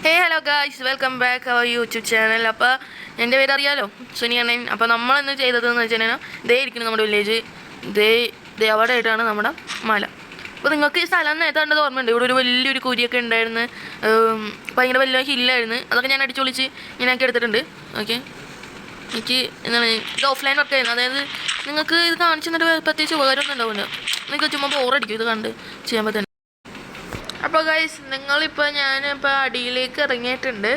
Hey hello guys, welcome back our YouTube channel. അപ്പോൾ എൻ്റെ പേര് അറിയാലോ, സുനിയണ്ണൻ. അപ്പോൾ നമ്മളിന്ന് ചെയ്തതെന്ന് വെച്ച് കഴിഞ്ഞാൽ ദേ ഇരിക്കുന്നു നമ്മുടെ വില്ലേജ്. ദേ അവിടെ ആയിട്ടാണ് നമ്മുടെ മല. അപ്പോൾ നിങ്ങൾക്ക് ഈ സ്ഥലം നേരത്തെ ഓർമ്മയുണ്ട്. ഇവിടെ ഒരു വലിയൊരു കുരിയൊക്കെ ഉണ്ടായിരുന്നു, ഭയങ്കര വലിയ ഹില്ലായിരുന്നു. അതൊക്കെ ഞാൻ അടിച്ചു പൊളിച്ച് ഞാനൊക്കെ എടുത്തിട്ടുണ്ട്. ഓക്കെ, എനിക്ക് എന്താണ് ഇത് ഓഫ്ലൈൻ വർക്ക് ആയിരുന്നു. അതായത് നിങ്ങൾക്ക് ഇത് കാണിച്ചു തന്നിട്ട് പ്രത്യേകിച്ച് ഉപകാരമൊന്നും ഉണ്ടാവില്ല. നിങ്ങൾക്ക് ചുമ്മാ ബോറടിക്കും ഇത് കണ്ട് ചെയ്യുമ്പോൾ തന്നെ. അപ്പോൾ ഗൈസ്, ഞാനിപ്പോൾ അടിയിലേക്ക് ഇറങ്ങിയിട്ടുണ്ട്.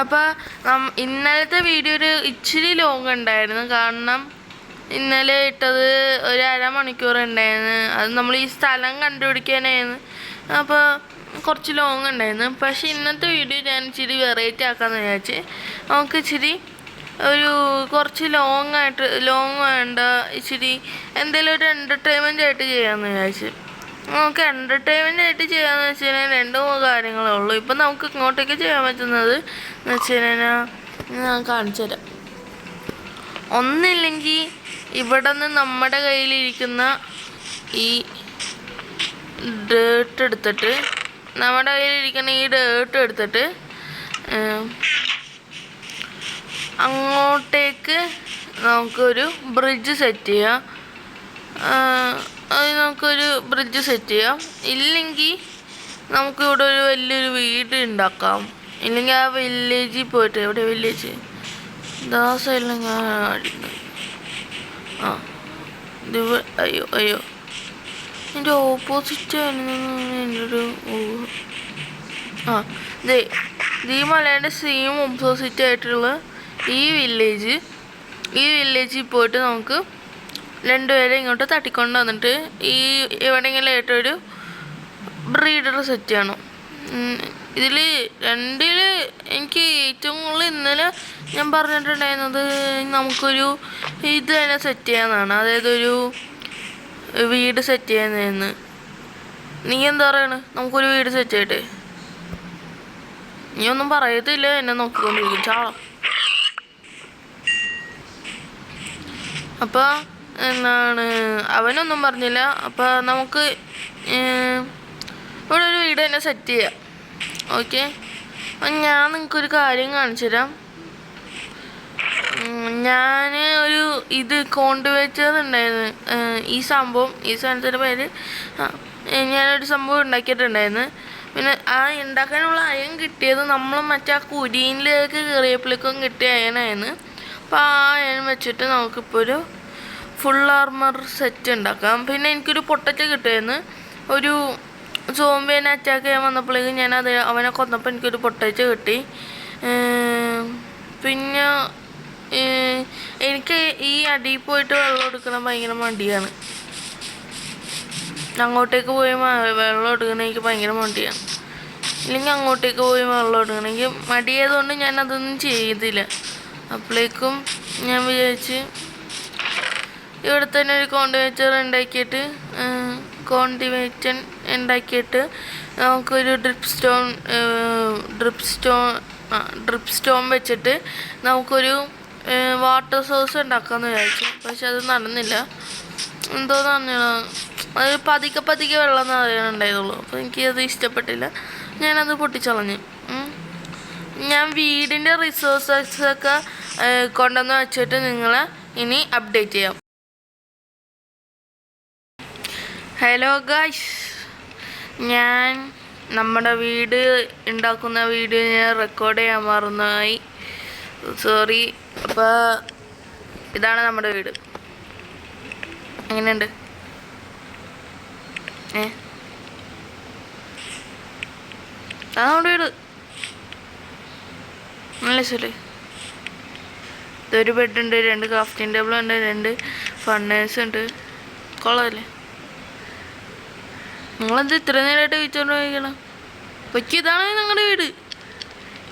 അപ്പോൾ ഇന്നലത്തെ വീഡിയോ ഒരു ഇച്ചിരി ലോങ് ഉണ്ടായിരുന്നു. കാരണം ഇന്നലെ ഇട്ടത് ഒരു അരമണിക്കൂർ ഉണ്ടായിരുന്നു. അത് നമ്മൾ ഈ സ്ഥലം കണ്ടുപിടിക്കാനായിരുന്നു. അപ്പോൾ കുറച്ച് ലോങ് ഉണ്ടായിരുന്നു. പക്ഷേ ഇന്നത്തെ വീഡിയോ ഞാൻ ഇച്ചിരി വെറൈറ്റി ആക്കാമെന്ന് വിചാരിച്ച് നമുക്ക് ഇച്ചിരി കുറച്ച് ലോങ് വേണ്ട, ഇച്ചിരി എന്തെങ്കിലും ഒരു എൻ്റർടൈൻമെൻ്റ് ആയിട്ട് ചെയ്യാമെന്ന് വിചാരിച്ച്. നമുക്ക് എൻ്റർടൈൻമെൻ്റ് ആയിട്ട് ചെയ്യാമെന്ന് വെച്ച് കഴിഞ്ഞാൽ 2 കാര്യങ്ങളേ ഉള്ളൂ. ഇപ്പം നമുക്ക് ഇങ്ങോട്ടേക്ക് ചെയ്യാൻ പറ്റുന്നത് എന്ന് വെച്ച് കഴിഞ്ഞാൽ ഞാൻ കാണിച്ചു തരാം. ഒന്നില്ലെങ്കിൽ ഇവിടെ നിന്ന് നമ്മുടെ കയ്യിലിരിക്കുന്ന ഈ ഡേർട്ട് എടുത്തിട്ട് അങ്ങോട്ടേക്ക് നമുക്കൊരു ബ്രിഡ്ജ് സെറ്റ് ചെയ്യാം. നമുക്കൊരു ബ്രിഡ്ജ് സെറ്റ് ചെയ്യാം. ഇല്ലെങ്കിൽ നമുക്കിവിടെ ഒരു വലിയൊരു വീട് ഉണ്ടാക്കാം. ഇല്ലെങ്കിൽ ആ വില്ലേജിൽ പോയിട്ട്, എവിടെ വില്ലേജ് ദാസല്ലെങ്കിൽ അയ്യോ എൻ്റെ ഓപ്പോസിറ്റ് ആയിരുന്നു എൻ്റെ ഒരു ഈ മലയുടെ സെയിം ഓപ്പോസിറ്റ് ആയിട്ടുള്ള ഈ വില്ലേജിൽ പോയിട്ട് നമുക്ക് 2 പേരെ ഇങ്ങോട്ട് തട്ടിക്കൊണ്ട് വന്നിട്ട് ഈ എവിടെയെങ്കിലും ആയിട്ടൊരു ബ്രീഡർ സെറ്റ് ചെയ്യണം. ഇതിൽ എനിക്ക് ഏറ്റവും കൂടുതൽ ഇന്നലെ ഞാൻ പറഞ്ഞിട്ടുണ്ടായിരുന്നത് നമുക്കൊരു ഇത് തന്നെ സെറ്റ് ചെയ്യാമെന്നാണ്. അതായത് ഒരു വീട് സെറ്റ് ചെയ്യാമെന്ന്. നീ എന്താ പറയണ? നമുക്കൊരു വീട് സെറ്റ് ചെയ്യട്ടെ? നീ ഒന്നും പറയത്തില്ല, എന്നെ നോക്കിക്കൊണ്ടിരിക്കും ചാള. അപ്പോൾ അവനൊന്നും പറഞ്ഞില്ല. അപ്പോൾ നമുക്ക് ഇവിടെ ഒരു വീട് തന്നെ സെറ്റ് ചെയ്യാം. ഓക്കെ, അപ്പം ഞാൻ നിങ്ങൾക്കൊരു കാര്യം കാണിച്ചു തരാം. ഞാൻ ഒരു കോണ്ടുവെച്ചത് ഉണ്ടായിരുന്നു. ഈ സാധനത്തിൻ്റെ പേര് ഞാനൊരു സംഭവം ഉണ്ടാക്കിയിട്ടുണ്ടായിരുന്നു. പിന്നെ ആ ഉണ്ടാക്കാനുള്ള അയൺ കിട്ടിയത് നമ്മൾ മറ്റേ ആ കുരിയിലേക്ക് കയറിയപ്പോഴേക്കും കിട്ടിയ അയണായിരുന്നു. അപ്പോൾ ആ അയൺ വെച്ചിട്ട് നമുക്കിപ്പോൾ ഒരു ഫുൾ ആർമർ സെറ്റ് ഉണ്ടാക്കാം. പിന്നെ എനിക്കൊരു പൊട്ടറ്റ് കിട്ടുമായിരുന്നു. ഒരു സോംബിനെ അറ്റാക്ക് ചെയ്യാൻ വന്നപ്പോഴേക്കും അവനെ കൊന്നപ്പോൾ എനിക്കൊരു പൊട്ടറ്റ് കിട്ടി. പിന്നെ എനിക്ക് ഈ അടിയിൽ പോയിട്ട് വെള്ളം എടുക്കണം ഭയങ്കര മടിയാണ്. അങ്ങോട്ടേക്ക് പോയി വെള്ളം എടുക്കണം എനിക്ക് ഭയങ്കര മടിയാണ്. ഇല്ലെങ്കിൽ അങ്ങോട്ടേക്ക് പോയി വെള്ളം എടുക്കണം എനിക്ക് മടിയായതുകൊണ്ട് ഞാൻ അതൊന്നും ചെയ്തില്ല. അപ്പോഴേക്കും ഞാൻ വിചാരിച്ച് ഇവിടെ തന്നെ ഒരു കോണ്ടിവേറ്റർ ഉണ്ടാക്കിയിട്ട് നമുക്കൊരു ഡ്രിപ്പ് സ്റ്റോൺ വെച്ചിട്ട് നമുക്കൊരു വാട്ടർ സോഴ്സ് ഉണ്ടാക്കാമെന്ന് വിചാരിച്ചു. പക്ഷെ അത് നടന്നില്ല. എന്തോന്ന് പറഞ്ഞാൽ അത് പതുക്കെ വെള്ളം നിറയാനുണ്ടായതുള്ളൂ. അപ്പോൾ എനിക്കത് ഇഷ്ടപ്പെട്ടില്ല, ഞാനത് പൊട്ടിച്ചളഞ്ഞു. ഞാൻ വീടിൻ്റെ റിസോഴ്സസൊക്കെ കൊണ്ടുവന്ന് വെച്ചിട്ട് നിങ്ങളെ ഇനി അപ്ഡേറ്റ് ചെയ്യാം. ഹലോ ഗായ്സ്, ഞാൻ നമ്മുടെ വീട് ഉണ്ടാക്കുന്ന വീഡിയോ ഞാൻ റെക്കോർഡ് ചെയ്യാൻ മറന്നുപോയി, സോറി. അപ്പോൾ ഇതാണ് നമ്മുടെ വീട്. എങ്ങനെയുണ്ട്? അതാണ് നമ്മുടെ വീട്. നല്ല ശരി. ഇതൊരു ബെഡുണ്ട്, 2 ക്രാഫ്റ്റിംഗ് ടേബിൾ ഉണ്ട്, 2 ഫർണേഴ്സ് ഉണ്ട്. കൊള്ളാമല്ലേ? നിങ്ങളെന്ത് ഇത്ര നേരമായിട്ട് വീച്ചോണ്ട് പോയിക്കണം? പക്ഷെ ഇതാണ് നിങ്ങളുടെ വീട്.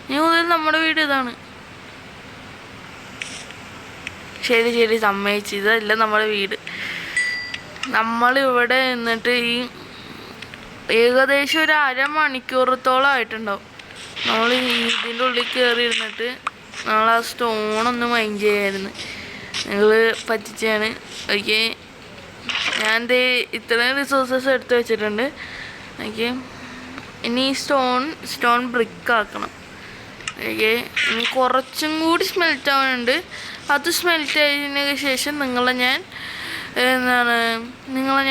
ഇനി മുതൽ നമ്മുടെ വീട് ഇതാണ്. ശരി സമ്മതിച്ചു, ഇതല്ല നമ്മുടെ വീട്. നമ്മളിവിടെ നിന്നിട്ട് ഏകദേശം ഒരു അരമണിക്കൂറത്തോളം ആയിട്ടുണ്ടാവും. നമ്മൾ ഇതിൻ്റെ ഉള്ളിൽ കയറി ഇരുന്നിട്ട് നമ്മൾ ആ സ്റ്റോണൊന്ന് മൈൻഡ് ചെയ്യായിരുന്നു. ഞങ്ങൾ പറ്റിച്ചാണ്. ഓക്കെ, ഞാൻ ഇത്രയും റിസോഴ്സസ് എടുത്ത് വെച്ചിട്ടുണ്ട്. ഓക്കെ, ഇനി സ്റ്റോൺ ബ്രിക്ക് ആക്കണം. ഓക്കെ, ഇനി കുറച്ചും കൂടി സ്മെൽറ്റ് ആവാനുണ്ട്. അത് സ്മെൽറ്റ് ആയതിന് ശേഷം നിങ്ങളെ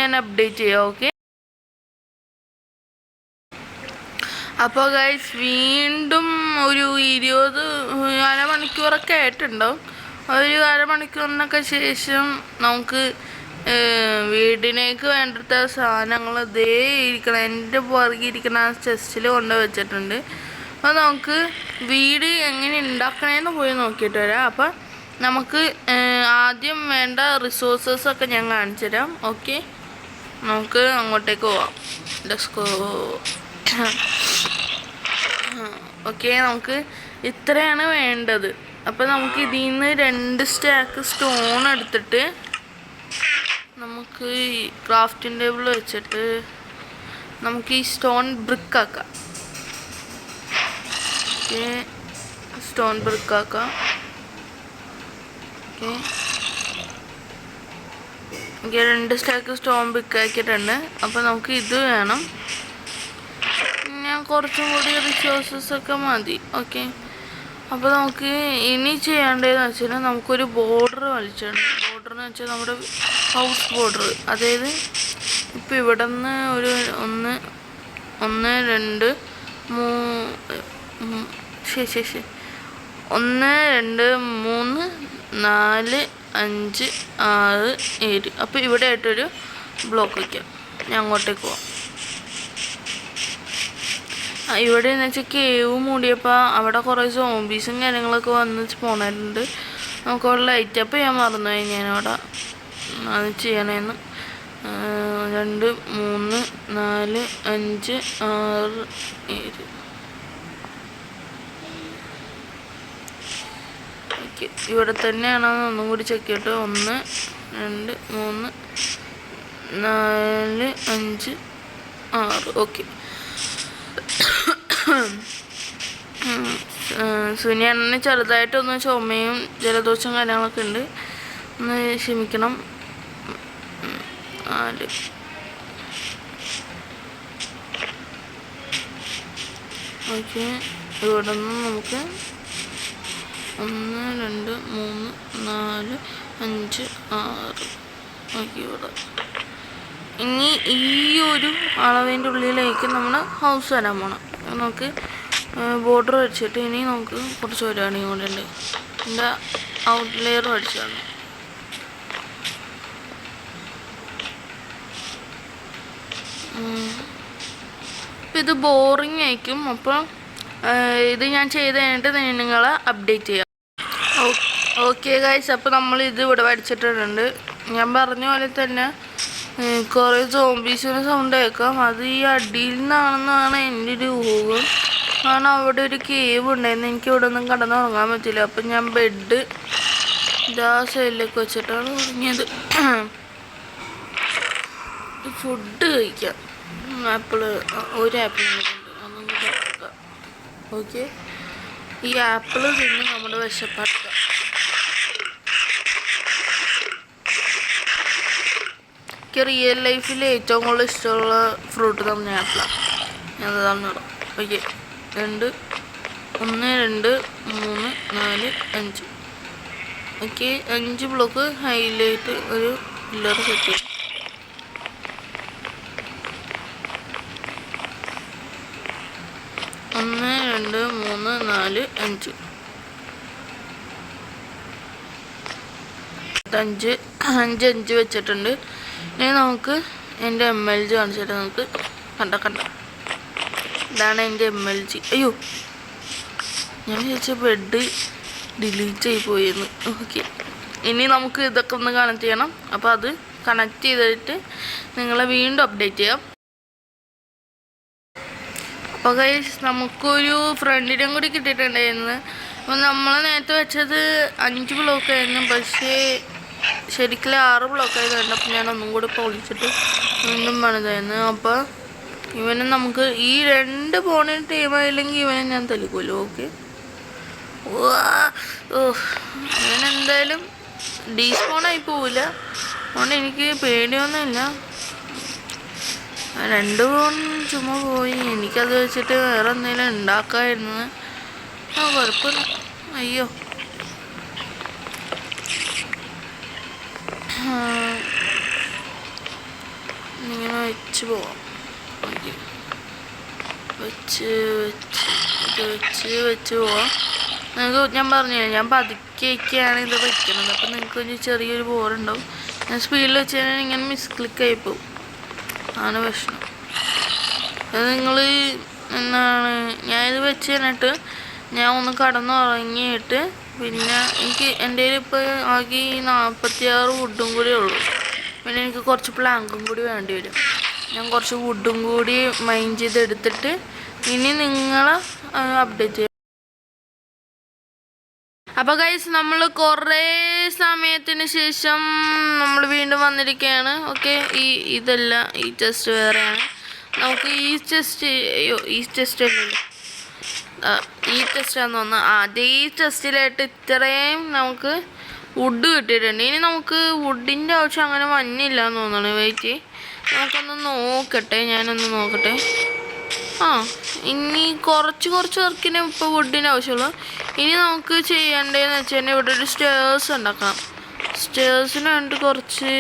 ഞാൻ അപ്ഡേറ്റ് ചെയ്യാം. ഓക്കെ, അപ്പോൾ ഗൈസ് വീണ്ടും ഒരു 20 അരമണിക്കൂറൊക്കെ ആയിട്ടുണ്ടാവും. ഒരു അരമണിക്കൂറിനൊക്കെ ശേഷം നമുക്ക് വീടിനേക്ക് വേണ്ടത്ത സാധനങ്ങൾ ദേ ഇരിക്കണം, എൻ്റെ പുറകെ ഇരിക്കുന്ന ആ ചെസ്റ്റിൽ കൊണ്ട് വെച്ചിട്ടുണ്ട്. അപ്പോൾ നമുക്ക് വീട് എങ്ങനെ ഉണ്ടാക്കണേന്ന് പോയി നോക്കിയിട്ട് വരാം. അപ്പം നമുക്ക് ആദ്യം വേണ്ട റിസോഴ്സസൊക്കെ ഞാൻ കാണിച്ചു തരാം. ഓക്കെ, നമുക്ക് അങ്ങോട്ടേക്ക് പോവാം. Let's go. ഓക്കെ, നമുക്ക് ഇത്രയാണ് വേണ്ടത്. അപ്പം നമുക്ക് ഇതിൽ നിന്ന് 2 സ്റ്റാക്ക് സ്റ്റോൺ എടുത്തിട്ട് നമുക്ക് ഈ ക്രാഫ്റ്റിംഗ് ടേബിൾ വെച്ചിട്ട് നമുക്ക് ഈ സ്റ്റോൺ ബ്രിക്കാക്കാം. ഓക്കെ, സ്റ്റോൺ ബ്രിക്കാക്കാം. ഓക്കെ, 2 സ്റ്റാക്ക് സ്റ്റോൺ ബ്രിക്കാക്കിയിട്ടുണ്ട്. അപ്പോൾ നമുക്ക് ഇത് വേണം. ഞാൻ കുറച്ചും കൂടി റിസോഴ്സസൊക്കെ മതി. ഓക്കെ, അപ്പോൾ നമുക്ക് ഇനി ചെയ്യേണ്ടതെന്ന് വെച്ചാൽ നമുക്കൊരു ബോർഡർ വലിച്ചിടണം. ബോർഡർ എന്ന് വെച്ചാൽ നമ്മുടെ ഹൗസ് ബോർഡർ. അതായത് ഇപ്പോൾ ഇവിടെ നിന്ന് ഒരു 1 2 3 1 2 3 4 5 6 7. അപ്പോൾ ഇവിടെ ആയിട്ടൊരു ബ്ലോക്ക് വയ്ക്കാം. ഞാൻ അങ്ങോട്ടേക്ക് പോവാം. ഇവിടെ എന്ന് വെച്ചാൽ കേവ് മൂടിയപ്പോൾ അവിടെ കുറേ സോംബീസും കാര്യങ്ങളൊക്കെ വന്ന് പോണായിട്ടുണ്ട്. നമുക്കവിടെ ലൈറ്റ് അപ്പ് ചെയ്യാൻ മറന്നുപോയി ഞാനവിടെ. അത് ചെയ്യണേന്ന് 2 3 4 5 6 7. ഓക്കെ, ഇവിടെ തന്നെയാണെന്ന് ഒന്നും കൂടി ചെക്ക് ചെയ്തിട്ട് 1 2 3 4 5 6. ഓക്കെ, സുനിയണ്ണന് ചെറുതായിട്ടൊന്ന് ചുമയും ജലദോഷം കാര്യങ്ങളൊക്കെ ഉണ്ട്. ഒന്ന് ക്ഷമിക്കണം. 4. ഓക്കെ, ഇവിടെ നിന്ന് നമുക്ക് 1 2 3 4 5 6. ഓക്കെ, ഇവിടെ ഇനി ഈ ഒരു അളവിൻ്റെ ഉള്ളിലേക്ക് നമ്മൾ ഹൗസ് വരാൻ പോകണം. നമുക്ക് ബോർഡർ വരച്ചിട്ട് ഇനി നമുക്ക് കുറച്ച് പരിപാടിയും കൂടെ ഉണ്ട്. എൻ്റെ ഔട്ട് ലെയർ വരച്ചാണ്. ഇപ്പം ഇത് ബോറിങ് ആയിരിക്കും. അപ്പോൾ ഇത് ഞാൻ ചെയ്ത് കഴിഞ്ഞിട്ട് നിങ്ങളെ അപ്ഡേറ്റ് ചെയ്യാം. ഓക്കെ ഗൈസ്, അപ്പോൾ നമ്മളിത് ഇവിടെ വരച്ചിട്ടുണ്ട്. ഞാൻ പറഞ്ഞ പോലെ തന്നെ കുറേ സോംബീസിന് സൗണ്ട് കേൾക്കാം. അത് ഈ അടിയിൽ നിന്നാണെന്നാണ് എൻ്റെ ഒരു ഊഹം. കാരണം അവിടെ ഒരു കേവ് ഉണ്ടായിരുന്നു. എനിക്ക് ഇവിടെ ഒന്നും കിടന്നുറങ്ങാൻ പറ്റില്ല. അപ്പം ഞാൻ ബെഡ് ഇതാ സൈഡിലേക്ക് വെച്ചിട്ടാണ് ഉറങ്ങിയത്. ഫുഡ് കഴിക്കാം. ഒരു ആപ്പിൾ ഒന്നും കൂടി എടുക്കാം. ഓക്കെ, ഈ ആപ്പിൾ തിന്ന് നമ്മുടെ വിശപ്പാക്കാം. എനിക്ക് റിയൽ ലൈഫിൽ ഏറ്റവും കൂടുതൽ ഇഷ്ടമുള്ള ഫ്രൂട്ട് തന്നെ ആപ്പിളാണ്. ഞാൻ തന്നിടാം. ഓക്കെ, 1 2 3 4 5. ഓക്കെ, 5 ബ്ലോക്ക് ഹൈലൈറ്റ് ഒരു പില്ലർ സെറ്റ് ചെയ്യും. 1 2 3 4 5. 5 വെച്ചിട്ടുണ്ട്. ഇനി നമുക്ക് എൻ്റെ MLG കാണിച്ചിട്ട് നമുക്ക് കണ്ട ഇതാണ് എൻ്റെ MLG. അയ്യോ, ഞാൻ വിചാരിച്ച ബെഡ് ഡിലീറ്റ് ആയി പോയിരുന്നു. ഓക്കെ, ഇനി നമുക്ക് ഇതൊക്കെ ഒന്ന് കണക്ട് ചെയ്യണം. അപ്പോൾ അത് കണക്ട് ചെയ്തിട്ട് നിങ്ങളെ വീണ്ടും അപ്ഡേറ്റ് ചെയ്യാം. അപ്പോൾ ഗൈസ്, നമുക്കൊരു ഫ്രണ്ടിനും കൂടി കിട്ടിയിട്ടുണ്ടായിരുന്നു. അപ്പോൾ നമ്മൾ നേരത്തെ വെച്ചത് 5 ബ്ലോക്കായിരുന്നു. പക്ഷേ ശരിക്കും 6 ബ്ലോക്കായതുകൊണ്ട് അപ്പോൾ ഞാൻ ഒന്നും കൂടി പൊളിച്ചിട്ട് വീണ്ടും പണിതായിരുന്നു. അപ്പോൾ ഇവനെ നമുക്ക് ഈ 2 പോണിന് ടീമായില്ലെങ്കിൽ ഇവനെ ഞാൻ തലിക്കുമല്ലോ. ഓക്കെ, ഇവനെന്തായാലും ഡീസ്പോണായി പോവില്ല. അതുകൊണ്ട് എനിക്ക് പേടിയൊന്നുമില്ല. 2 പോൺ ചുമ്മാ പോയി. എനിക്കത് വെച്ചിട്ട് വേറെ എന്തെങ്കിലും ഉണ്ടാക്കാമായിരുന്നു. ആ കുഴപ്പമില്ല. അയ്യോ ഇങ്ങനെ വെച്ച് പോവാം. വെച്ച് പോവാം. നിങ്ങൾക്ക് ഞാൻ പറഞ്ഞു ഞാൻ പതുക്കെയൊക്കെയാണ് ഇത് വയ്ക്കുന്നത്. അപ്പം നിങ്ങൾക്ക് ഒരു ചെറിയൊരു ബോറുണ്ടാവും. ഞാൻ സ്പീഡിൽ വെച്ച് കഴിഞ്ഞാൽ ഇങ്ങനെ മിസ്ക്ലിക്കായി പോകും. ആണ് പ്രശ്നം. അത് നിങ്ങൾ എന്താണ് ഞാനിത് വെച്ച് കഴിഞ്ഞിട്ട് ഞാൻ ഒന്ന് കടന്നുറങ്ങിയിട്ട് പിന്നെ എനിക്ക് എൻ്റെ കയ്യിൽ ഇപ്പോൾ ആകെ 46 വുഡും കൂടി ഉള്ളൂ. പിന്നെ എനിക്ക് കുറച്ച് പ്ലാങ്കും കൂടി വേണ്ടി വരും. ഞാൻ കുറച്ച് വുഡും കൂടി മൈൻഡ് ചെയ്തെടുത്തിട്ട് ഇനി നിങ്ങളെ അപ്ഡേറ്റ് ചെയ്യാം. അപ്പോൾ ഗൈസ് നമ്മൾ കുറേ സമയത്തിന് ശേഷം നമ്മൾ വീണ്ടും വന്നിരിക്കുകയാണ്. ഓക്കെ, ഇതല്ല, ഈ ചെസ്റ്റ് വേറെയാണ്. നമുക്ക് ഈ ചെസ്റ്റ് അല്ലല്ലോ, ഈ ടെസ്റ്റാന്ന് തോന്നുന്നത്. അതേ ടെസ്റ്റിലായിട്ട് ഇത്രയും നമുക്ക് വുഡ് കിട്ടിയിട്ടുണ്ട്. ഇനി നമുക്ക് വുഡിൻ്റെ ആവശ്യം അങ്ങനെ വന്നില്ല എന്ന് തോന്നുന്നു. വെയിറ്റ്, നമുക്കൊന്ന് നോക്കട്ടെ, ഞാനൊന്ന് നോക്കട്ടെ. ഇനി കുറച്ച് വർക്കിന് ഇപ്പോൾ വുഡിൻ്റെ ആവശ്യമുള്ളൂ. ഇനി നമുക്ക് ചെയ്യേണ്ടതെന്ന് വെച്ച് കഴിഞ്ഞാൽ ഇവിടെ ഒരു സ്റ്റേഴ്സ് ഉണ്ടാക്കണം. സ്റ്റേഴ്സിന് വേണ്ടി കുറച്ച്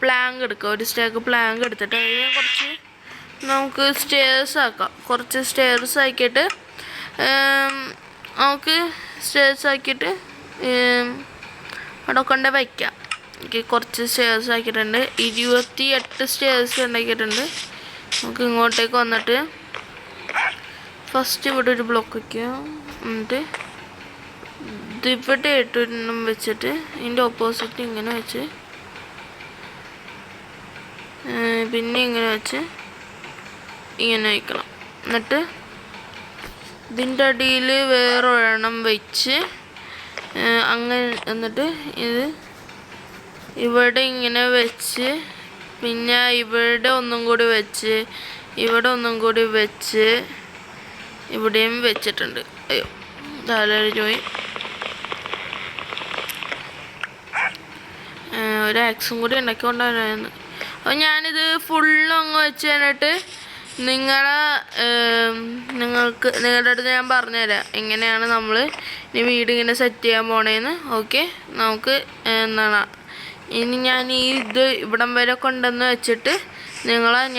പ്ലാങ്ക് എടുക്കുക. ഒരു സ്റ്റാക്ക് പ്ലാങ്ക് എടുത്തിട്ട് അതിന് കുറച്ച് നമുക്ക് സ്റ്റെയർസ് ആക്കാം. കുറച്ച് സ്റ്റെയർസ് ആക്കിയിട്ട് നമുക്ക് സ്റ്റെയർസ് ആക്കിയിട്ട് അവിടെ കൊണ്ട് വയ്ക്കാം. കുറച്ച് സ്റ്റെയർസ് ആക്കിയിട്ടുണ്ട്. 28 സ്റ്റെയർസ് ഉണ്ടാക്കിയിട്ടുണ്ട്. നമുക്ക് ഇങ്ങോട്ടേക്ക് വന്നിട്ട് ഫസ്റ്റ് ഇവിടെ ഒരു ബ്ലോക്ക് വയ്ക്കുക. എന്നിട്ട് ഇവിടെ ഇട്ടൊരെണ്ണം വെച്ചിട്ട് ഇതിൻ്റെ ഓപ്പോസിറ്റ് ഇങ്ങനെ വെച്ച് പിന്നെ ഇങ്ങനെ വെച്ച് ഇങ്ങനെ വയ്ക്കണം. എന്നിട്ട് ഇതിൻ്റെ അടിയിൽ വേറൊരെണ്ണം വെച്ച് അങ്ങനെ എന്നിട്ട് ഇത് ഇവിടെ ഇങ്ങനെ വെച്ച് പിന്നെ ഇവിടെ ഒന്നും കൂടി വെച്ച് ഇവിടെ ഒന്നും കൂടി വെച്ച് ഇവിടെയും വെച്ചിട്ടുണ്ട്. അയ്യോ തലരി ഒരു ആക്സും കൂടി ഉണ്ടാക്കിക്കൊണ്ടായിരുന്നു. അപ്പോൾ ഞാനിത് ഫുള്ളും അങ്ങ് വെച്ച് കഴിഞ്ഞിട്ട് നിങ്ങളുടെ അടുത്ത് ഞാൻ പറഞ്ഞുതരാം എങ്ങനെയാണ് നമ്മൾ ഇനി വീട് ഇങ്ങനെ സെറ്റ് ചെയ്യാൻ പോണേന്ന്. ഓക്കെ, നമുക്ക് എന്താണ് ഇനി ഞാൻ ഇത് ഇവിടം വരെ കൊണ്ടുവന്ന് വെച്ചിട്ട്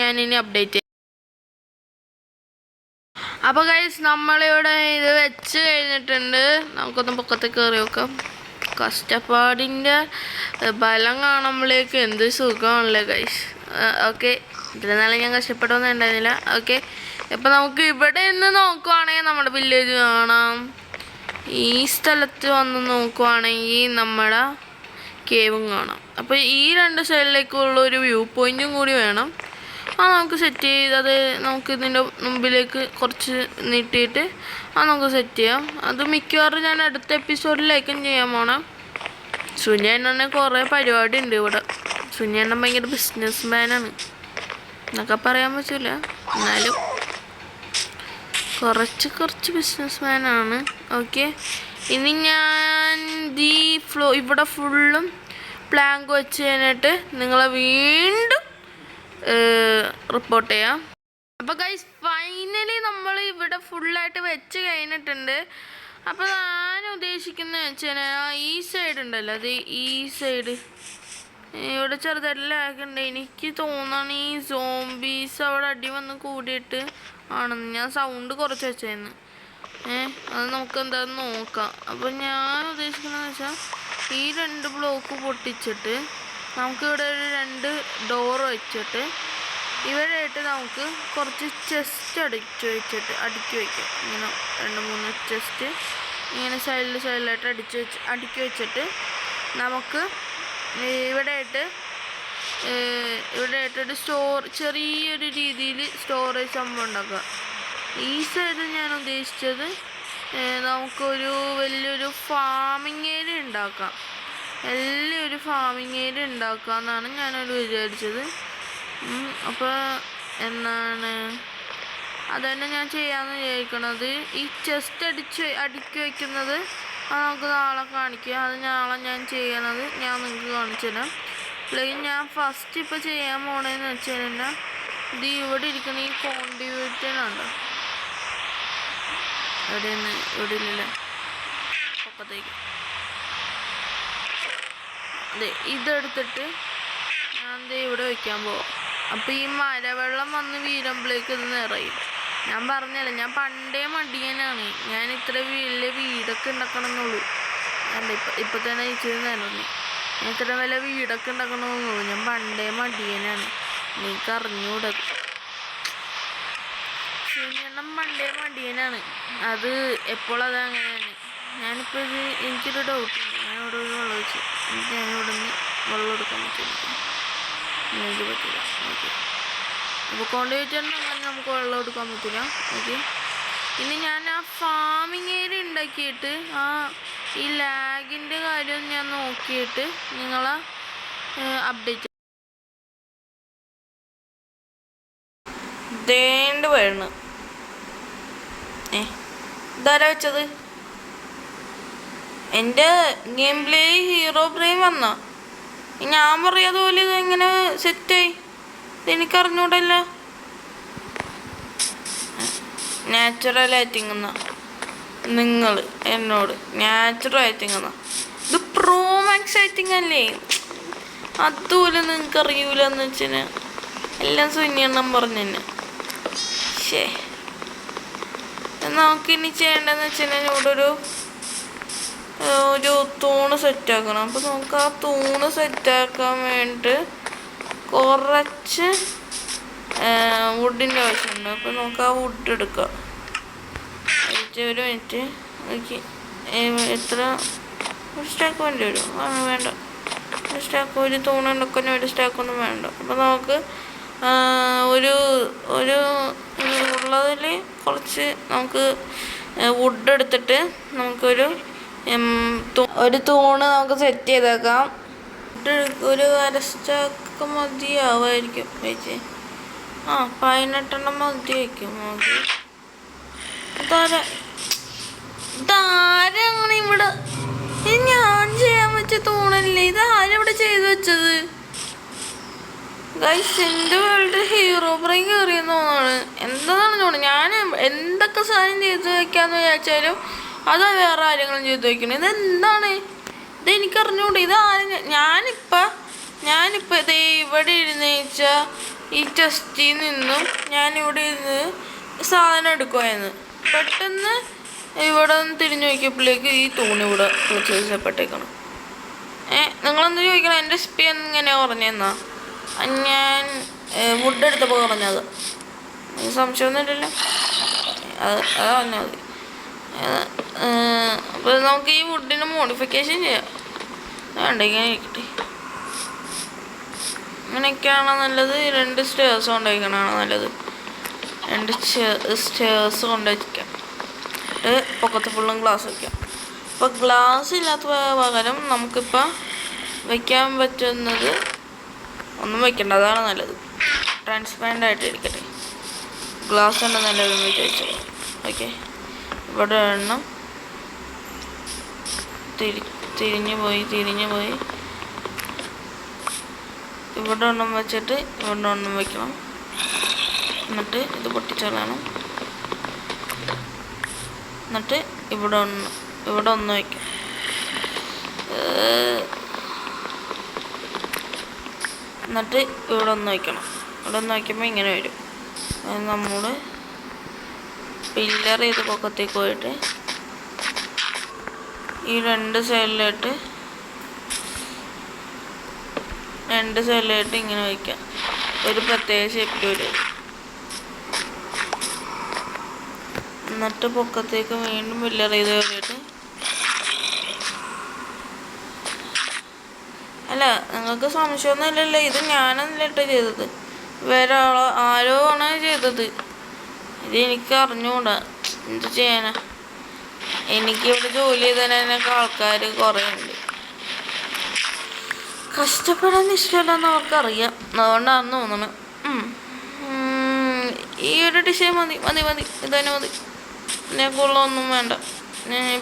ഞാൻ ഇനി അപ്ഡേറ്റ് ചെയ്യാം. അപ്പോൾ ഗൈസ് നമ്മളിവിടെ ഇത് വെച്ച് കഴിഞ്ഞിട്ടുണ്ട്. നമുക്കൊന്ന് പൊക്കത്തേക്ക് കയറി നോക്കാം. കഷ്ടപ്പാടിൻ്റെ ബലം കാണുമ്പോഴേക്ക് എന്ത് സുഖമാണല്ലേ ഗൈസ്. ഓക്കെ, ഇതിനാലും ഞാൻ കഷ്ടപ്പെടുമെന്ന് ഉണ്ടായിരുന്നില്ല. ഓക്കെ, ഇപ്പം നമുക്ക് ഇവിടെ നിന്ന് നോക്കുവാണെങ്കിൽ നമ്മുടെ വില്ലേജ് കാണാം. ഈ സ്ഥലത്ത് വന്ന് നോക്കുവാണെങ്കിൽ നമ്മുടെ കേവും കാണാം. അപ്പോൾ ഈ 2 സൈഡിലേക്കുള്ള ഒരു വ്യൂ പോയിൻറ്റും കൂടി വേണം. നമുക്ക് സെറ്റ് ചെയ്തത് നമുക്ക് ഇതിൻ്റെ മുമ്പിലേക്ക് കുറച്ച് നീട്ടിയിട്ട് നമുക്ക് സെറ്റ് ചെയ്യാം. അത് മിക്കവാറും ഞാൻ അടുത്ത എപ്പിസോഡിലേക്കും ചെയ്യാൻ പോണം. സുനിയണ്ണനെ കുറേ പരിപാടി ഉണ്ട് ഇവിടെ. സുനിയണ്ണൻ ഭയങ്കര ബിസിനസ് മാനാണ് എന്നൊക്കെ പറയാൻ പറ്റില്ല, എന്നാലും കുറച്ച് ബിസിനസ് മാനാണ്. ഓക്കെ, ഇനി ഞാൻ ഇവിടെ ഫുള്ളും പ്ലാങ്ക് വെച്ച് കഴിഞ്ഞിട്ട് നിങ്ങളെ വീണ്ടും റിപ്പോർട്ട് ചെയ്യാം. അപ്പോൾ ഗൈസ് ഫൈനലി നമ്മൾ ഇവിടെ ഫുള്ളായിട്ട് വെച്ച് കഴിഞ്ഞിട്ടുണ്ട്. അപ്പോൾ ഞാൻ ഉദ്ദേശിക്കുന്നത് വെച്ച് കഴിഞ്ഞാൽ ഈ സൈഡ് ഉണ്ടല്ലോ, അത് ഈ സൈഡ് ഇവിടെ ചെറുതായിട്ട് ലാഗുണ്ട്. എനിക്ക് തോന്നുന്നു ഈ സോംബീസ് അവിടെ അടി വന്ന് കൂടിയിട്ട് ആണെന്ന്. ഞാൻ സൗണ്ട് കുറച്ച് വെച്ചായിരുന്നു. അത് നമുക്ക് എന്താണെന്ന് നോക്കാം. അപ്പോൾ ഞാൻ ഉദ്ദേശിക്കുന്നതെന്ന് വെച്ചാൽ ഈ 2 ബ്ലോക്ക് പൊട്ടിച്ചിട്ട് നമുക്കിവിടെ ഒരു 2 ഡോർ വെച്ചിട്ട് ഇവിടെയായിട്ട് നമുക്ക് കുറച്ച് ചെസ്റ്റ് അടുക്കി വയ്ക്കാം. ഇങ്ങനെ 2-3 ചെസ്റ്റ് ഇങ്ങനെ സൈഡിലായിട്ട് അടുക്കി വെച്ചിട്ട് നമുക്ക് ഇവിടെയായിട്ടൊരു ചെറിയൊരു രീതിയിൽ സ്റ്റോറേജ് സംഭവം ഉണ്ടാക്കുക. ഈ സൈഡ് ഞാൻ ഉദ്ദേശിച്ചത് നമുക്കൊരു വലിയൊരു ഫാമിംഗ് ഏരിയ ഉണ്ടാക്കാം. വലിയൊരു ഫാമിംഗ് ഏരിയ ഉണ്ടാക്കാമെന്നാണ് ഞാനത് വിചാരിച്ചത്. അപ്പോൾ അതുതന്നെ ഞാൻ ചെയ്യാമെന്ന് വിചാരിക്കണത്. ഈ ചെസ്റ്റ് അടുക്കി വയ്ക്കുന്നത് അത് നമുക്ക് നാളെ കാണിക്കുക. അത് നാളെ ഞാൻ ചെയ്യണത് ഞാൻ നിങ്ങൾക്ക് കാണിച്ചു തരാം. അല്ലെങ്കിൽ ഞാൻ ഫസ്റ്റ് ഇപ്പോൾ ചെയ്യാൻ പോണതെന്ന് വെച്ച് കഴിഞ്ഞാൽ ഇത് ഇവിടെ ഇരിക്കുന്ന ഈ കോണ്ടിവേറ്റനുണ്ടോ, എവിടെയാണ്? ഇവിടെ ഇല്ലല്ലേ, പൊക്കത്തേക്ക്. അതെ, ഇതെടുത്തിട്ട് ഞാൻ ഇവിടെ വയ്ക്കാൻ പോവാം. അപ്പം ഈ മലവെള്ളം വന്ന് വീഴുമ്പോഴേക്ക് ഇത് നിറയും. ഞാൻ പറഞ്ഞല്ല, ഞാൻ പണ്ടേ മടിയനാണ്. ഞാൻ ഇത്ര വലിയ വീടൊക്കെ ഉണ്ടാക്കണമെന്നുള്ളൂ. അല്ല, ഇപ്പം തന്നെ ഇച്ചിരി നിറഞ്ഞു. ഞാൻ ഇത്ര വലിയ വീടൊക്കെ ഉണ്ടാക്കണമെന്നുള്ളൂ. ഞാൻ പണ്ടേ മടിയനാണ്. എനിക്ക് അറിഞ്ഞൂടെ. ശനിയെണ്ണം പണ്ടേ മടിയനാണ്. അത് എപ്പോഴും അതങ്ങനെയാണ്. ഞാനിപ്പോൾ എനിക്കൊരു ഡൗട്ടുണ്ട്. ഞാൻ ഇവിടെ ഒരു വെള്ളം വെച്ചു. ഞാനിവിടെ നിന്ന് വെള്ളം എടുക്കാൻ പറ്റില്ല. എനിക്ക് പറ്റില്ല. ഓക്കെ, അപ്പോൾ കൊണ്ടുപോയിട്ടുണ്ടെങ്കിൽ നമുക്ക് വെള്ളം എടുക്കാൻ പറ്റില്ല. ഓക്കെ, ഇനി ഞാൻ ആ ഫാമിങ് ഏരിയ ഉണ്ടാക്കിയിട്ട് ഈ ലാഗിൻ്റെ കാര്യം ഞാൻ നോക്കിയിട്ട് നിങ്ങളെ അപ്ഡേറ്റ് ദേണ്ട് വേണം. ഇതാരാ വെച്ചത്? എൻ്റെ ഗെയിം പ്ലേ ഹീറോ ബ്രെയിൻ വന്ന ഞാൻ പറയാതെ പോലെ ഇത് എങ്ങനെ സെറ്റായി? ഇതെനിക്കറിഞ്ഞൂടല്ല. നാച്ചുറലായിട്ട് ഇങ്ങന്ന നിങ്ങൾ എന്നോട് നാച്ചുറലായിട്ട് ഇങ്ങന്ന ഇത് പ്രോ മാക്സ് ആയിട്ടിങ് അല്ലേ? അതുപോലെ നിങ്ങൾക്ക് അറിയൂല എന്ന് വെച്ചാൽ എല്ലാം സുന്യെണ്ണം പറഞ്ഞു തന്നെ. ശേ, നമുക്കിനി ചെയ്യേണ്ടതെന്ന് വെച്ച് കഴിഞ്ഞാൽ ഇവിടെ ഒരു തൂണ് സെറ്റാക്കണം. അപ്പോൾ നമുക്ക് ആ തൂണ് സെറ്റാക്കാൻ വേണ്ടിയിട്ട് കുറച്ച് വുഡിൻ്റെ ആവശ്യമുണ്ട്. അപ്പോൾ നമുക്ക് ആ വുഡ് എടുക്കാം. ഒരു മിനിറ്റ് നോക്കി, എത്ര ഒരു സ്റ്റാക്ക് വേണ്ടി വരും? വേണ്ട, ഒരു സ്റ്റാക്ക്, ഒരു തൂണുണ്ടാക്കാൻ ഒരു സ്റ്റാക്കൊന്നും വേണ്ട. അപ്പോൾ നമുക്ക് ഒരു ഉള്ളതിൽ കുറച്ച് നമുക്ക് വുഡ് എടുത്തിട്ട് നമുക്കൊരു തൂണ് നമുക്ക് സെറ്റ് ചെയ്തേക്കാം. ഒരു അര സ്റ്റാക്ക് മതിയാവുമായിരിക്കും വെച്ച്. 18 മതി വയ്ക്കും നമുക്ക്. ഇതാരങ്ങനെ ഇവിടെ? ഇത് ഞാൻ ചെയ്യാൻ വെച്ച തൂണല്ലേ? ഇത് ആരിവിടെ ചെയ്തു വെച്ചത്? ഗൈസ്, എൻ്റെ വേൾഡ് ഹീറോ ബ്രെയിൻ കയറിയെന്ന് തോന്നാണ്. എന്താണെന്ന് തോന്നുന്നു. ഞാൻ എന്തൊക്കെ സാധനം ചെയ്ത് വയ്ക്കാന്ന് വിചാരിച്ചാലും അത് വേറെ കാര്യങ്ങളും ചെയ്ത് വയ്ക്കണം. ഇതെന്താണ്? ഇതെനിക്കറിഞ്ഞൂടെ. ഞാനിപ്പോൾ ഇതേ ഇവിടെ ഇരുന്ന് വെച്ചാൽ ഈ ടെസ്റ്റിൽ നിന്നും ഞാനിവിടെ ഇരുന്ന് സാധനം എടുക്കുമായിരുന്നു. പെട്ടെന്ന് ഇവിടെ നിന്ന് തിരിഞ്ഞു നോക്കിയപ്പോഴേക്ക് ഈ തൂണിവിടെ വിളിച്ചപ്പെട്ടേക്കണം. നിങ്ങളെന്ത് ചോദിക്കണം? എൻ്റെ സ്പീ എങ്ങനെയാണ് പറഞ്ഞെന്നാ? ഞാൻ വുഡ് എടുത്തപ്പോൾ പറഞ്ഞത്. സംശയമൊന്നുമില്ലല്ലോ, അതാ പറഞ്ഞാൽ മതി. അപ്പോൾ നമുക്ക് ഈ വുഡിന് മോഡിഫിക്കേഷൻ ചെയ്യാം. വേണ്ട, ഇങ്ങനെ ഇരിക്കട്ടെ. ഇങ്ങനെയൊക്കെയാണോ നല്ലത്? 2 സ്റ്റേഴ്സ് കൊണ്ടുവയ്ക്കണതാണോ നല്ലത്? 2 സ്റ്റേഴ്സ് കൊണ്ടുവയ്ക്കാം. പൊക്കത്ത് ഫുള്ളും ഗ്ലാസ് വയ്ക്കാം. അപ്പോൾ ഗ്ലാസ് ഇല്ലാത്ത പകരം നമുക്കിപ്പോൾ വയ്ക്കാൻ പറ്റുന്നത് ഒന്നും വയ്ക്കണ്ട, അതാണ് നല്ലത്. ട്രാൻസ്പെറൻ്റ് ആയിട്ട് ഇരിക്കട്ടെ. ഗ്ലാസ് ഉണ്ട് നല്ലതെന്ന് വിചാരിച്ചത്. ഓക്കെ, ഇവിടെ എണ്ണം തിരിഞ്ഞു പോയി. ഇവിടെ ഒന്നും വെച്ചിട്ട് ഇവിടെ ഒന്നും വയ്ക്കണം. എന്നിട്ട് ഇത് പൊട്ടിച്ചളയണം. എന്നിട്ട് ഇവിടെ ഒന്ന് വയ്ക്കാം. എന്നിട്ട് ഇവിടെ ഒന്ന് വയ്ക്കണം. ഇവിടെ ഒന്ന് വയ്ക്കുമ്പോൾ ഇങ്ങനെ വരും. നമ്മൾ പില്ലർ ചെയ്ത് പൊക്കത്തേക്ക് പോയിട്ട് ഈ 2 സൈഡിലായിട്ട് ഇങ്ങനെ വയ്ക്കാം. ഒരു പ്രത്യേക ഷേപ്പിൽ വരും. എന്നിട്ട് പൊക്കത്തേക്ക് വീണ്ടും പില്ലർ ചെയ്ത് കയറിയിട്ട്, അല്ല നിങ്ങൾക്ക് സംശയമൊന്നും ഇല്ലല്ലോ, ഇത് ഞാനല്ല ചെയ്തത്, വേറെ ആരോ ആണ് ചെയ്തത്. ഇത് എനിക്ക് അറിഞ്ഞുകൂടാ, എന്ത് ചെയ്യാനാ? എനിക്കിവിടെ ജോലി ചെയ്തതിനൊക്കെ ആൾക്കാർ കുറേ ഉണ്ട്. കഷ്ടപ്പെടാൻ ഇഷ്ടമല്ലെന്ന് അവർക്കറിയാം, അതുകൊണ്ടാണെന്ന് തോന്നണം. ഈ ഒരു ഡിഷേ മതി, ഇതന്നെ മതി. പിന്നെ കൂടുതലൊന്നും വേണ്ട.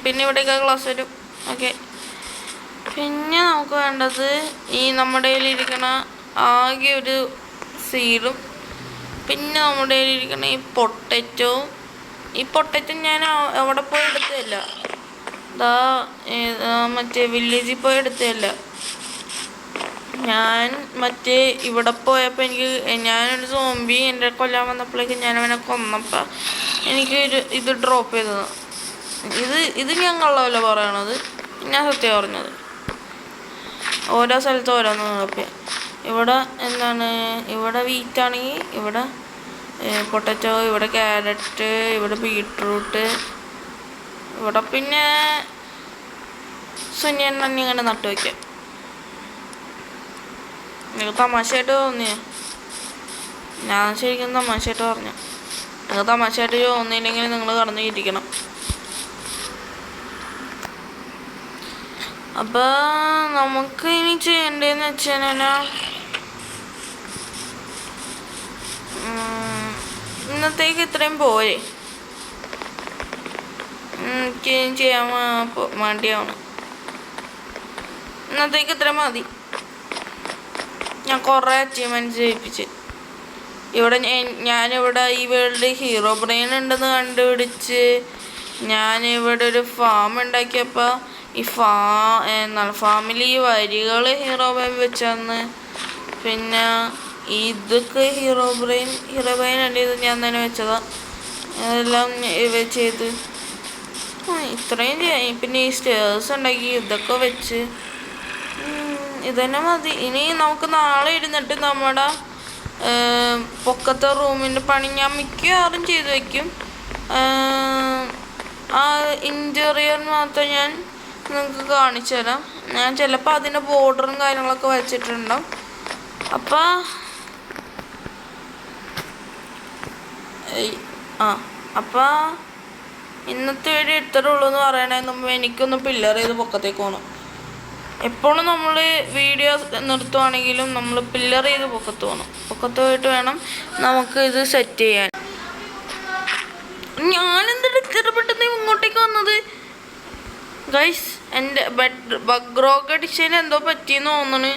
പിന്നെ ഇവിടെയൊക്കെ ഗ്ലാസ് വരും. ഓക്കെ, പിന്നെ നമുക്ക് വേണ്ടത് ഈ നമ്മുടെ കയ്യിലിരിക്കണ ആകെ ഒരു സീഡും, പിന്നെ നമ്മുടെ കയ്യിലിരിക്കണ ഈ പൊട്ടറ്റോവും, ഈ പൊട്ടറ്റോ ഞാൻ അവിടെ പോയി എടുത്തതല്ല, മറ്റേ വില്ലേജിൽ പോയി എടുത്തതല്ല. ഞാൻ മറ്റേ ഇവിടെ പോയപ്പോൾ ഞാനൊരു സോംബി എൻ്റെ കൊല്ലാൻ വന്നപ്പോഴേക്കും ഞാൻ അവനെ കൊന്നപ്പോൾ ഇത് ഡ്രോപ്പ് ചെയ്തതാണ്. ഇത് ഞാൻ കള്ളമല്ല പറയണത്, ഞാൻ സത്യം പറഞ്ഞത്. ഓരോ സ്ഥലത്ത് ഓരോന്ന് ഡ്രോപ്പ്. ഇവിടെ ഇവിടെ വീറ്റാണെങ്കിൽ ഇവിടെ പൊട്ടറ്റോ, ഇവിടെ ക്യാരറ്റ്, ഇവിടെ ബീട്രൂട്ട്, ഇവിടെ പിന്നെ സുനിയൻ ഇങ്ങനെ നട്ടു വയ്ക്കാം. നിങ്ങൾക്ക് തമാശയായിട്ട് തോന്നിയോ? ഞാൻ ശരിക്കും തമാശയായിട്ട് പറഞ്ഞു. നിങ്ങൾക്ക് തമാശയായിട്ട് തോന്നിയില്ലെങ്കിൽ നിങ്ങൾ കടന്നിരിക്കണം. അപ്പോൾ നമുക്ക് ഇനി ചെയ്യേണ്ടതെന്ന് വെച്ചാൽ ഇന്നത്തേക്ക് ഇത്രയും പോരെ. എനിക്ക് ചെയ്യാൻ വേണ്ടിയാണ്. ഇന്നത്തേക്ക് ഇത്രയും മതി. ഞാൻ കുറേ അച്ചീവ്മെൻറ്റ്സ് ചെയ്യിപ്പിച്ച് ഞാനിവിടെ ഈ വേൾഡ് ഹീറോ ബ്രെയിൻ ഉണ്ടെന്ന് കണ്ടുപിടിച്ച് ഞാനിവിടെ ഒരു ഫാം ഉണ്ടാക്കിയപ്പോൾ ഈ ഫാമിലി വരികൾ ഹീറോ ബ്രെയിൻ വെച്ചന്ന്. പിന്നെ ഇതൊക്കെ ഹീറോ ബ്രെയിൻ ഉണ്ട്, ഇത് ഞാൻ തന്നെ വെച്ചതാണ്. അതെല്ലാം ചെയ്ത് ഇത്രയും ചെയ്യാം. പിന്നെ ഈ സ്റ്റേഴ്സ് ഉണ്ടാക്കി ഇതൊക്കെ വെച്ച് ഇതന്നെ മതി. ഇനി നമുക്ക് നാളെ ഇരുന്നിട്ട് നമ്മുടെ പൊക്കത്തെ റൂമിൻ്റെ പണി ഞാൻ മിക്കവാറും ചെയ്ത് വയ്ക്കും. ആ ഇൻറ്റീരിയർ മാത്രം ഞാൻ നിങ്ങൾക്ക് കാണിച്ചു തരാം. ഞാൻ ചിലപ്പോൾ അതിൻ്റെ ബോർഡറും കാര്യങ്ങളൊക്കെ വെച്ചിട്ടുണ്ടാവും. അപ്പോൾ ഇന്നത്തെ വീഡിയോ ഇത്രേ ഉള്ളൂ എന്ന് പറയണതിന് മുമ്പ് എനിക്കൊന്ന് പില്ലർ ചെയ്ത് പൊക്കത്തേക്ക് പോകണം. എപ്പോഴും നമ്മൾ വീഡിയോ നിർത്തുവാണെങ്കിലും നമ്മൾ പില്ലർ ചെയ്ത് പൊക്കത്ത് പോകണം. പൊക്കത്ത് പോയിട്ട് വേണം നമുക്ക് ഇത് സെറ്റ് ചെയ്യാൻ. ഞാനെന്തിട്ട് ഇത്ര പെട്ടെന്ന് ഇങ്ങോട്ടേക്ക് വന്നത് ഗൈസ്? എൻ്റെ ബഗ്രോക്ക് ഡിസൈൻ എന്തോ പറ്റിയെന്ന് തോന്നണ്,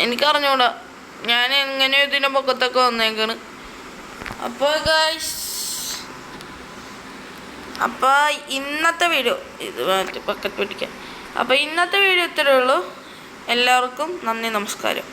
എനിക്കറിഞ്ഞൂടാ. ഞാൻ എങ്ങനെ ഇതിൻ്റെ പൊക്കത്തൊക്കെ വന്നേക്കാണ്. അപ്പോൾ ഗൈസ്, അപ്പോൾ ഇന്നത്തെ വീഡിയോ ഇത് ബക്കറ്റ് പിടിക്കാം. അപ്പോൾ ഇന്നത്തെ വീഡിയോ ഇത്രയേ ഉള്ളൂ. എല്ലാവർക്കും നന്ദി, നമസ്കാരം.